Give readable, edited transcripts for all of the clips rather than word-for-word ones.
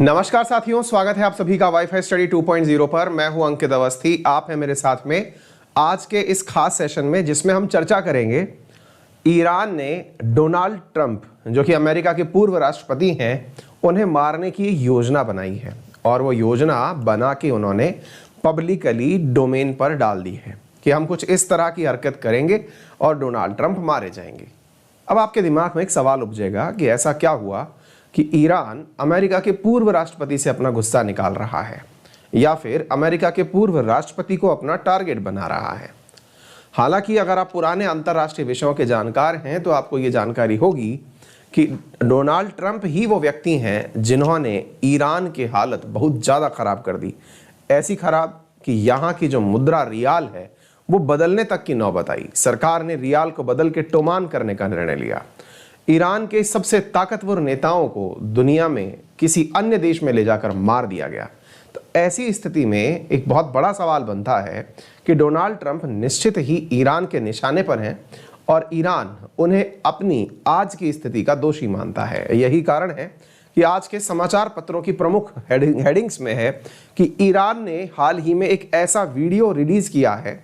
नमस्कार साथियों, स्वागत है आप सभी का वाईफाई स्टडी 2.0 पर। मैं हूं अंकित अवस्थी, आप हैं मेरे साथ में आज के इस खास सेशन में, जिसमें हम चर्चा करेंगे ईरान ने डोनाल्ड ट्रंप, जो कि अमेरिका के पूर्व राष्ट्रपति हैं, उन्हें मारने की योजना बनाई है और वो योजना बना के उन्होंने पब्लिकली डोमेन पर डाल दी है कि हम कुछ इस तरह की हरकत करेंगे और डोनाल्ड ट्रंप मारे जाएंगे। अब आपके दिमाग में एक सवाल उपजेगा कि ऐसा क्या हुआ कि ईरान अमेरिका के पूर्व राष्ट्रपति से अपना गुस्सा निकाल रहा है या फिर अमेरिका के पूर्व राष्ट्रपति को अपना टारगेट बना रहा है। हालांकि अगर आप पुराने अंतर्राष्ट्रीय विषयों के जानकार हैं तो आपको ये जानकारी होगी कि डोनाल्ड ट्रंप ही वो व्यक्ति हैं जिन्होंने ईरान की हालत बहुत ज़्यादा ख़राब कर दी। ऐसी खराब कि यहाँ की जो मुद्रा रियाल है वो बदलने तक की नौबत आई। सरकार ने रियाल को बदल के टोमान करने का निर्णय लिया। ईरान के सबसे ताकतवर नेताओं को दुनिया में किसी अन्य देश में ले जाकर मार दिया गया। तो ऐसी स्थिति में एक बहुत बड़ा सवाल बनता है कि डोनाल्ड ट्रंप निश्चित ही ईरान के निशाने पर हैं और ईरान उन्हें अपनी आज की स्थिति का दोषी मानता है। यही कारण है कि आज के समाचार पत्रों की प्रमुख हेडिंग्स में है कि ईरान ने हाल ही में एक ऐसा वीडियो रिलीज किया है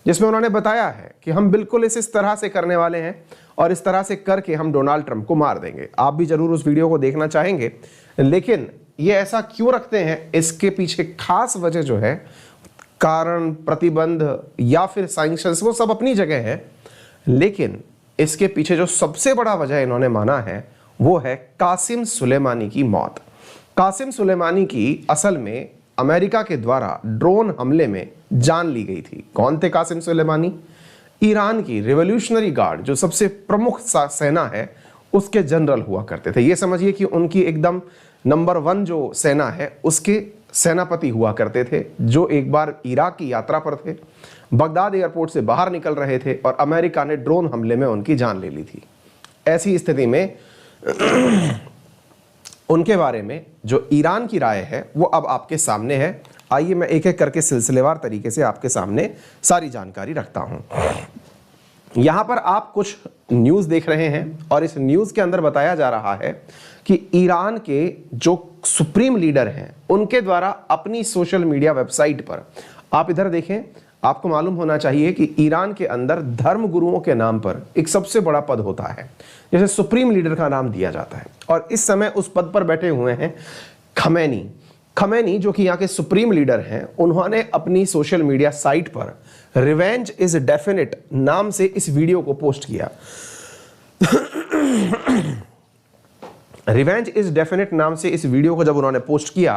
जिसमें उन्होंने बताया है कि हम बिल्कुल इस तरह से करने वाले हैं और इस तरह से करके हम डोनाल्ड ट्रंप को मार देंगे। आप भी जरूर उस वीडियो को देखना चाहेंगे, लेकिन ये ऐसा क्यों रखते हैं, इसके पीछे खास वजह जो है, कारण, प्रतिबंध या फिर सैंक्शंस, वो सब अपनी जगह है, लेकिन इसके पीछे जो सबसे बड़ा वजह इन्होंने माना है वो है कासिम सुलेमानी की मौत। कासिम सुलेमानी की असल में अमेरिका के द्वारा ड्रोन हमले में जान ली गई थी। कौन थे कासिम सुलेमानी? ईरान की रिवॉल्यूशनरी गार्ड, जो सबसे प्रमुख सेना है, उसके जनरल हुआ करते थे। ये समझिए कि उनकी एकदम नंबर 1 जो सेना है उसके सेनापति हुआ करते थे, जो एक बार इराक की यात्रा पर थे, बगदाद एयरपोर्ट से बाहर निकल रहे थे और अमेरिका ने ड्रोन हमले में उनकी जान ले ली थी। ऐसी स्थिति में उनके बारे में जो ईरान की राय है वो अब आपके सामने है। आइए मैं एक एक करके सिलसिलेवार तरीके से आपके सामने सारी जानकारी रखता हूं। यहां पर आप कुछ न्यूज़ देख रहे हैं और इस न्यूज़ के अंदर बताया जा रहा है कि ईरान के जो सुप्रीम लीडर हैं उनके द्वारा अपनी सोशल मीडिया वेबसाइट पर, आप इधर देखें, आपको मालूम होना चाहिए कि ईरान के अंदर धर्म गुरुओं के नाम पर एक सबसे बड़ा पद होता है, जैसे सुप्रीम लीडर का नाम दिया जाता है, और इस समय उस पद पर बैठे हुए हैं खमैनी, जो कि यहाँ के सुप्रीम लीडर हैं। उन्होंने अपनी सोशल मीडिया साइट पर रिवेंज इज डेफिनेट नाम से इस वीडियो को पोस्ट किया। रिवेंज इज डेफिनेट नाम से इस वीडियो को जब उन्होंने पोस्ट किया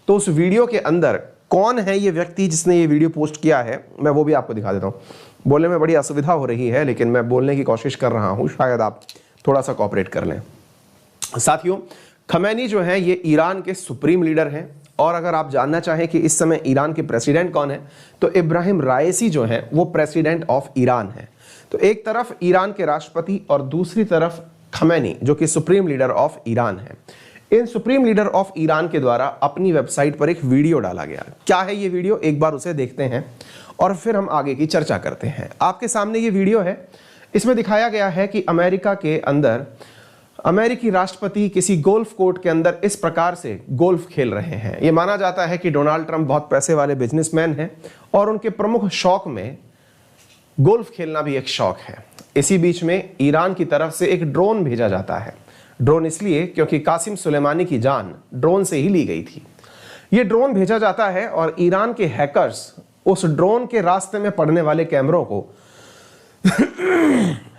तो उस वीडियो के अंदर कौन है ये व्यक्ति जिसने ये वीडियो पोस्ट किया है, मैं वो भी आपको दिखा देता हूँ। बोलने में बड़ी असुविधा हो रही है, लेकिन मैं बोलने की कोशिश कर रहा हूँ, शायद आप थोड़ा सा कोऑपरेट कर लें। साथियों, खमैनी जो है ये ईरान के सुप्रीम लीडर हैं, और अगर आप जानना चाहें कि इस समय ईरान के प्रेसिडेंट कौन है तो इब्राहिम राइसी जो है वो प्रेसिडेंट ऑफ ईरान है। तो एक तरफ ईरान के राष्ट्रपति और दूसरी तरफ खमैनी जो कि सुप्रीम लीडर ऑफ ईरान है। इन सुप्रीम लीडर ऑफ ईरान के द्वारा अपनी वेबसाइट पर एक वीडियो डाला गया। क्या है ये वीडियो, एक बार उसे देखते हैं और फिर हम आगे की चर्चा करते हैं। आपके सामने ये वीडियो है, इसमें दिखाया गया है कि अमेरिका के अंदर अमेरिकी राष्ट्रपति किसी गोल्फ कोर्ट के अंदर इस प्रकार से गोल्फ खेल रहे हैं। यह माना जाता है कि डोनाल्ड ट्रंप बहुत पैसे वाले बिजनेसमैन हैं और उनके प्रमुख शौक में गोल्फ खेलना भी एक शौक है। इसी बीच में ईरान की तरफ से एक ड्रोन भेजा जाता है। ड्रोन इसलिए क्योंकि कासिम सुलेमानी की जान ड्रोन से ही ली गई थी। यह ड्रोन भेजा जाता है और ईरान के हैकर्स उस ड्रोन के रास्ते में पड़ने वाले कैमरों को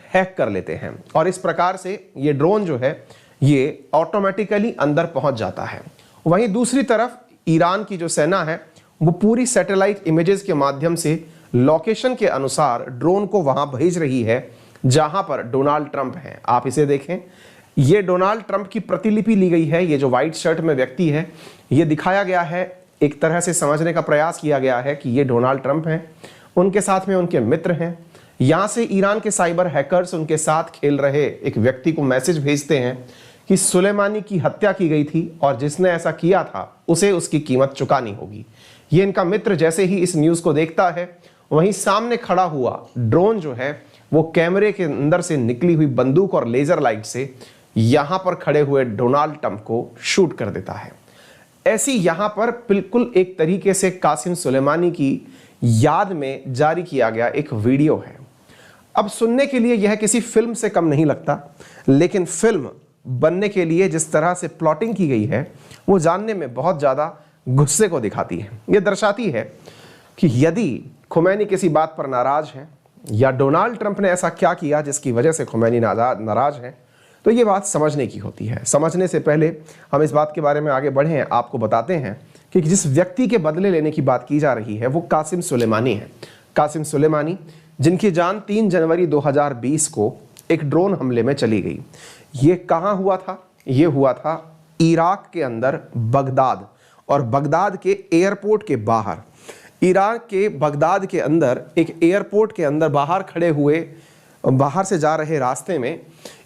हैक कर लेते हैं और इस प्रकार से ये ड्रोन जो है ये ऑटोमेटिकली अंदर पहुंच जाता है। वहीं दूसरी तरफ ईरान की जो सेना है वो पूरी सैटेलाइट इमेजेस के माध्यम से लोकेशन के अनुसार ड्रोन को वहां भेज रही है जहां पर डोनाल्ड ट्रंप है। आप इसे देखें, ये डोनाल्ड ट्रंप की प्रतिलिपि ली गई है। ये जो व्हाइट शर्ट में व्यक्ति है ये दिखाया गया है, एक तरह से समझने का प्रयास किया गया है कि ये डोनाल्ड ट्रंप हैं, उनके साथ में उनके मित्र हैं। यहां से ईरान के साइबर हैकर्स उनके साथ खेल रहे एक व्यक्ति को मैसेज भेजते हैं कि सुलेमानी की हत्या की गई थी और जिसने ऐसा किया था उसे उसकी कीमत चुकानी होगी। ये इनका मित्र जैसे ही इस न्यूज़ को देखता है वहीं सामने खड़ा हुआ ड्रोन जो है वो कैमरे के अंदर से निकली हुई बंदूक और लेजर लाइट से यहां पर खड़े हुए डोनाल्ड ट्रंप को शूट कर देता है। ऐसी यहां पर बिल्कुल एक तरीके से कासिम सुलेमानी की याद में जारी किया गया एक वीडियो है। अब सुनने के लिए यह किसी फिल्म से कम नहीं लगता, लेकिन फिल्म बनने के लिए जिस तरह से प्लॉटिंग की गई है वो जानने में बहुत ज़्यादा गुस्से को दिखाती है। ये दर्शाती है कि यदि खुमैनी किसी बात पर नाराज है या डोनाल्ड ट्रंप ने ऐसा क्या किया जिसकी वजह से खुमैनी नाराज है, तो ये बात समझने की होती है। समझने से पहले हम इस बात के बारे में आगे बढ़ें, आपको बताते हैं कि जिस व्यक्ति के बदले लेने की बात की जा रही है वो कासिम सुलेमानी है। कासिम सुलेमानी, जिनकी जान 3 जनवरी 2020 को एक ड्रोन हमले में चली गई। ये कहाँ हुआ था? ये हुआ था इराक के अंदर बगदाद, और बगदाद के एयरपोर्ट के बाहर। इराक के बगदाद के अंदर एक एयरपोर्ट के अंदर बाहर खड़े हुए, बाहर से जा रहे रास्ते में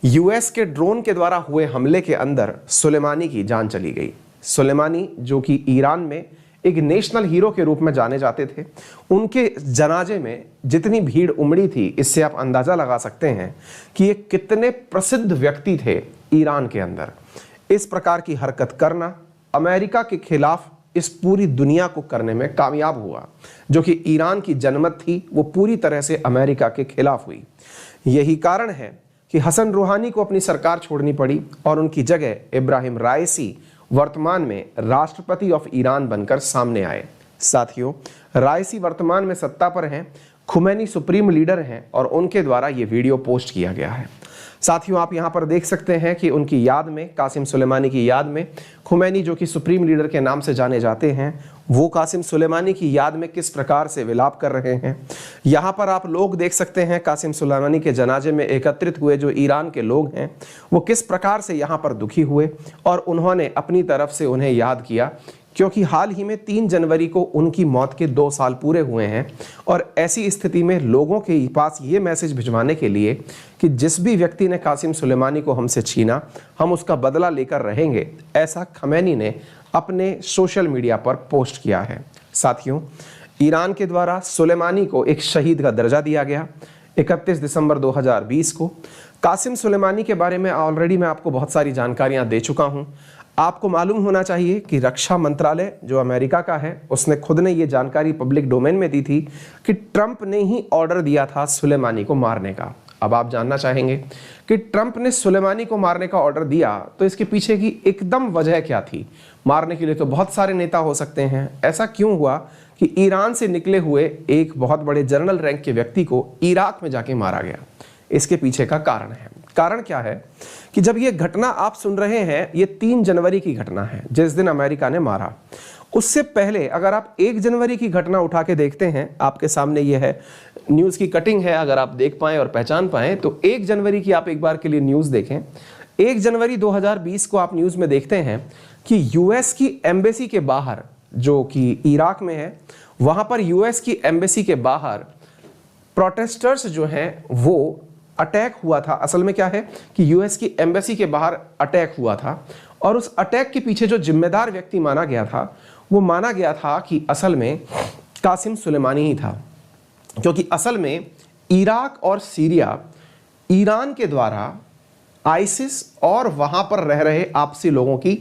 यूएस के ड्रोन के द्वारा हुए हमले के अंदर सुलेमानी की जान चली गई। सुलेमानी जो कि ईरान में एक नेशनल हीरो के रूप में जाने जाते थे, उनके जनाजे में जितनी भीड़ उमड़ी थी, इससे आप अंदाजा लगा सकते हैं कि ये कितने प्रसिद्ध व्यक्ति थे ईरान के अंदर। इस प्रकार की हरकत करना अमेरिका के खिलाफ इस पूरी दुनिया को करने में कामयाब हुआ। जो कि ईरान की जनमत थी वो पूरी तरह से अमेरिका के खिलाफ हुई। यही कारण है कि हसन रूहानी को अपनी सरकार छोड़नी पड़ी और उनकी जगह इब्राहिम राइसी वर्तमान में राष्ट्रपति ऑफ ईरान बनकर सामने आए। साथियों, राइसी वर्तमान में सत्ता पर हैं, खुमैनी सुप्रीम लीडर हैं और उनके द्वारा ये वीडियो पोस्ट किया गया है। साथियों, आप यहाँ पर देख सकते हैं कि उनकी याद में, कासिम सुलेमानी की याद में, खुमैनी जो कि सुप्रीम लीडर के नाम से जाने जाते हैं, वो कासिम सुलेमानी की याद में किस प्रकार से विलाप कर रहे हैं। यहाँ पर आप लोग देख सकते हैं कासिम सुलेमानी के जनाजे में एकत्रित हुए जो ईरान के लोग हैं वो किस प्रकार से यहाँ पर दुखी हुए और उन्होंने अपनी तरफ से उन्हें याद किया, क्योंकि हाल ही में 3 जनवरी को उनकी मौत के 2 साल पूरे हुए हैं। और ऐसी स्थिति में लोगों के पास ये मैसेज भिजवाने के लिए कि जिस भी व्यक्ति ने कासिम सुलेमानी को हमसे छीना, हम उसका बदला लेकर रहेंगे, ऐसा खमैनी ने अपने सोशल मीडिया पर पोस्ट किया है। साथियों, ईरान के द्वारा सुलेमानी को एक शहीद का दर्जा दिया गया 31 दिसंबर 2020 को। कासिम सुलेमानी के बारे में ऑलरेडी मैं आपको बहुत सारी जानकारियां दे चुका हूं। आपको मालूम होना चाहिए कि रक्षा मंत्रालय जो अमेरिका का है, उसने खुद ने ये जानकारी पब्लिक डोमेन में दी थी कि ट्रंप ने ही ऑर्डर दिया था सुलेमानी को मारने का। अब आप जानना चाहेंगे कि ट्रंप ने सुलेमानी को मारने का ऑर्डर दिया तो इसके पीछे की एकदम वजह क्या थी? मारने के लिए तो बहुत सारे नेता हो सकते हैं, ऐसा क्यों हुआ कि ईरान से निकले हुए एक बहुत बड़े जनरल रैंक के व्यक्ति को इराक में जाके मारा गया? इसके पीछे का कारण है। कारण क्या है कि जब ये घटना आप सुन रहे हैं, ये 3 जनवरी की घटना है जिस दिन अमेरिका ने मारा। उससे पहले अगर आप 1 जनवरी की घटना उठा के देखते हैं, आपके सामने ये है, न्यूज़ की कटिंग है, अगर आप देख पाएं और पहचान पाएं तो 1 जनवरी की आप एक बार के लिए न्यूज़ देखें। 1 जनवरी 2020 को आप न्यूज़ में देखते हैं कि यूएस की एम्बेसी के बाहर, जो कि इराक में है, वहाँ पर यूएस की एम्बेसी के बाहर प्रोटेस्टर्स जो हैं वो अटैक हुआ था। असल में क्या है कि यूएस की एम्बेसी के बाहर अटैक हुआ था और उस अटैक के पीछे जो जिम्मेदार व्यक्ति माना गया था वो माना गया था कि असल में कासिम सुलेमानी ही था, क्योंकि असल में इराक और सीरिया ईरान के द्वारा आईसिस और वहां पर रह रहे आपसी लोगों की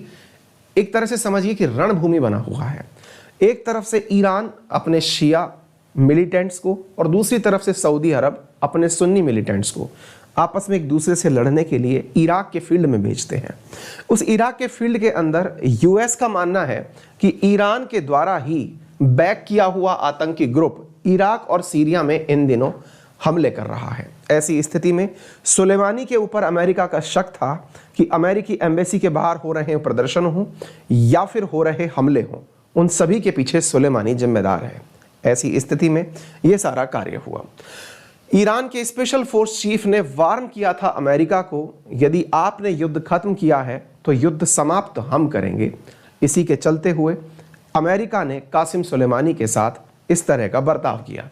एक तरह से समझिए कि रणभूमि बना हुआ है। एक तरफ से ईरान अपने शिया मिलिटेंट्स को और दूसरी तरफ से सऊदी अरब अपने सुन्नी मिलिटेंट्स को आपस में एक दूसरे से लड़ने के लिए इराक के फील्ड में भेजते हैं। उस इराक के फील्ड के अंदर यूएस का मानना है कि ईरान के द्वारा ही बैक किया हुआ आतंकी ग्रुप इराक और सीरिया में इन दिनों हमले कर रहा है। ऐसी स्थिति में सुलेमानी के ऊपर अमेरिका का शक था कि अमेरिकी एम्बेसी के बाहर हो रहे प्रदर्शन हो या फिर हो रहे हमले हों, उन सभी के पीछे सुलेमानी जिम्मेदार है। ऐसी स्थिति में यह सारा कार्य हुआ। ईरान के स्पेशल फोर्स चीफ ने वार्न किया था अमेरिका को, यदि आपने युद्ध खत्म किया है तो युद्ध समाप्त हम करेंगे। इसी के चलते हुए अमेरिका ने कासिम सुलेमानी के साथ इस तरह का बर्ताव किया।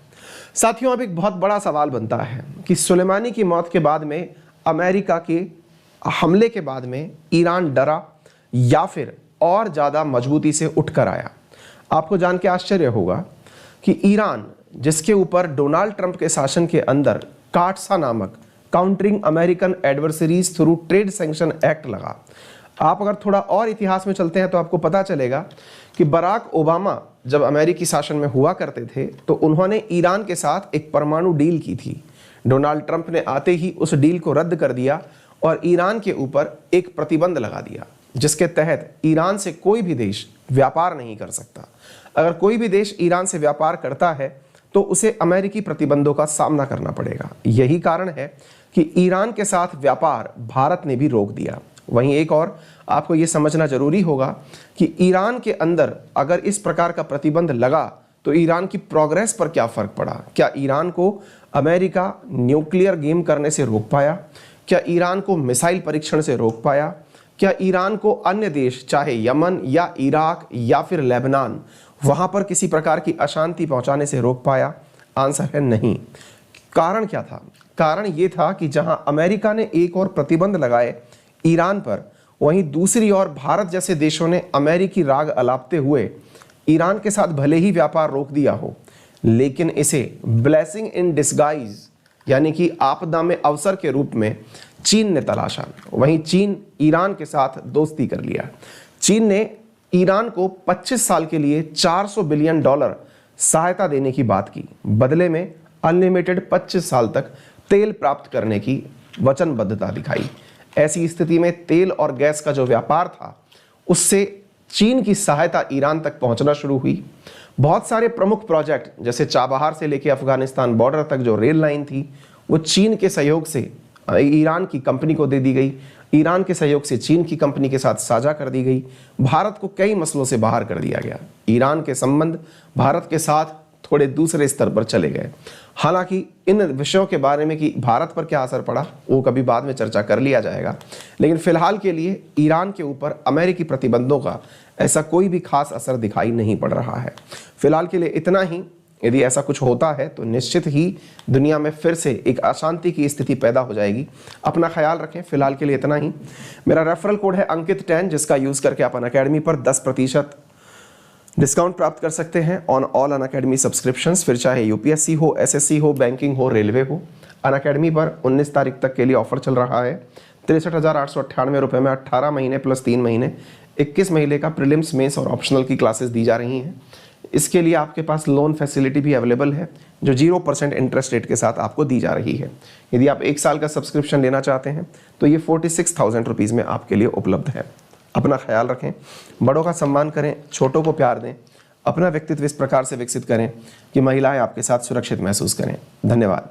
साथियों, अब एक बहुत बड़ा सवाल बनता है कि सुलेमानी की मौत के बाद में, अमेरिका के हमले के बाद में ईरान डरा या फिर और ज़्यादा मजबूती से उठकर आया? आपको जान के आश्चर्य होगा कि ईरान जिसके ऊपर डोनाल्ड ट्रंप के शासन के अंदर काटसा नामक countering American adversaries through trade sanction act लगा। आप अगर थोड़ा और इतिहास में चलते हैं तो आपको पता चलेगा कि बराक ओबामा जब अमेरिकी शासन में हुआ करते थे तो उन्होंने ईरान के साथ एक परमाणु डील की थी। डोनाल्ड ट्रंप ने आते ही उस डील को रद्द कर दिया और ईरान के ऊपर एक प्रतिबंध लगा दिया, जिसके तहत ईरान से कोई भी देश व्यापार नहीं कर सकता। अगर कोई भी देश ईरान से व्यापार करता है तो उसे अमेरिकी प्रतिबंधों का सामना करना पड़ेगा। यही कारण है कि ईरान के साथ व्यापार भारत ने भी रोक दिया। वहीं एक और आपको यह समझना जरूरी होगा कि ईरान के अंदर अगर इस प्रकार का प्रतिबंध लगा तो ईरान की प्रोग्रेस पर क्या फर्क पड़ा। क्या ईरान को अमेरिका न्यूक्लियर गेम करने से रोक पाया? क्या ईरान को मिसाइल परीक्षण से रोक पाया? क्या ईरान को अन्य देश चाहे यमन या इराक या फिर लेबनान वहां पर किसी प्रकार की अशांति पहुंचाने से रोक पाया? आंसर है नहीं। कारण क्या था? कारण ये था कि जहां अमेरिका ने एक और प्रतिबंध लगाए ईरान पर, वहीं दूसरी ओर भारत जैसे देशों ने अमेरिकी राग अलापते हुए ईरान के साथ भले ही व्यापार रोक दिया हो, लेकिन इसे ब्लेसिंग इन डिस्गाइज यानी कि आपदा में अवसर के रूप में चीन ने तलाशा। वहीं चीन ईरान के साथ दोस्ती कर लिया। चीन ने ईरान को 25 साल के लिए $400 बिलियन सहायता देने की बात की, बदले में अनलिमिटेड 25 साल तक तेल प्राप्त करने की वचनबद्धता दिखाई। ऐसी स्थिति में तेल और गैस का जो व्यापार था उससे चीन की सहायता ईरान तक पहुंचना शुरू हुई। बहुत सारे प्रमुख प्रोजेक्ट जैसे चाबहार से लेकर अफगानिस्तान बॉर्डर तक जो रेल लाइन थी वो चीन के सहयोग से ईरान की कंपनी को दे दी गई। ईरान के सहयोग से चीन की कंपनी के साथ साझा कर दी गई। भारत को कई मसलों से बाहर कर दिया गया। ईरान के संबंध भारत के साथ थोड़े दूसरे स्तर पर चले गए। हालांकि इन विषयों के बारे में कि भारत पर क्या असर पड़ा वो कभी बाद में चर्चा कर लिया जाएगा, लेकिन फिलहाल के लिए ईरान के ऊपर अमेरिकी प्रतिबंधों का ऐसा कोई भी खास असर दिखाई नहीं पड़ रहा है। फिलहाल के लिए इतना ही। यदि ऐसा कुछ होता है तो निश्चित ही दुनिया में फिर से एक अशांति की स्थिति पैदा हो जाएगी। अपना ख्याल रखें। फिलहाल के लिए इतना ही। मेरा रेफरल कोड है अंकित10, जिसका यूज़ करके आप अनअकैडमी पर 10% डिस्काउंट प्राप्त कर सकते हैं ऑन ऑल अनअकैडमी सब्सक्रिप्शंस। फिर चाहे यूपीएससी हो, एसएससी हो, बैंकिंग हो, रेलवे हो। अनअकैडमी पर 19 तारीख तक के लिए ऑफर चल रहा है। 63,898 रुपये में 18 महीने प्लस 3 महीने 21 महीने का प्रीलिम्स, मेंस और ऑप्शनल की क्लासेस दी जा रही हैं। इसके लिए आपके पास लोन फैसिलिटी भी अवेलेबल है जो 0% इंटरेस्ट रेट के साथ आपको दी जा रही है। यदि आप 1 साल का सब्सक्रिप्शन लेना चाहते हैं तो ये 46,000 रुपीज़ में आपके लिए उपलब्ध है। अपना ख्याल रखें, बड़ों का सम्मान करें, छोटों को प्यार दें, अपना व्यक्तित्व इस प्रकार से विकसित करें कि महिलाएं आपके साथ सुरक्षित महसूस करें। धन्यवाद।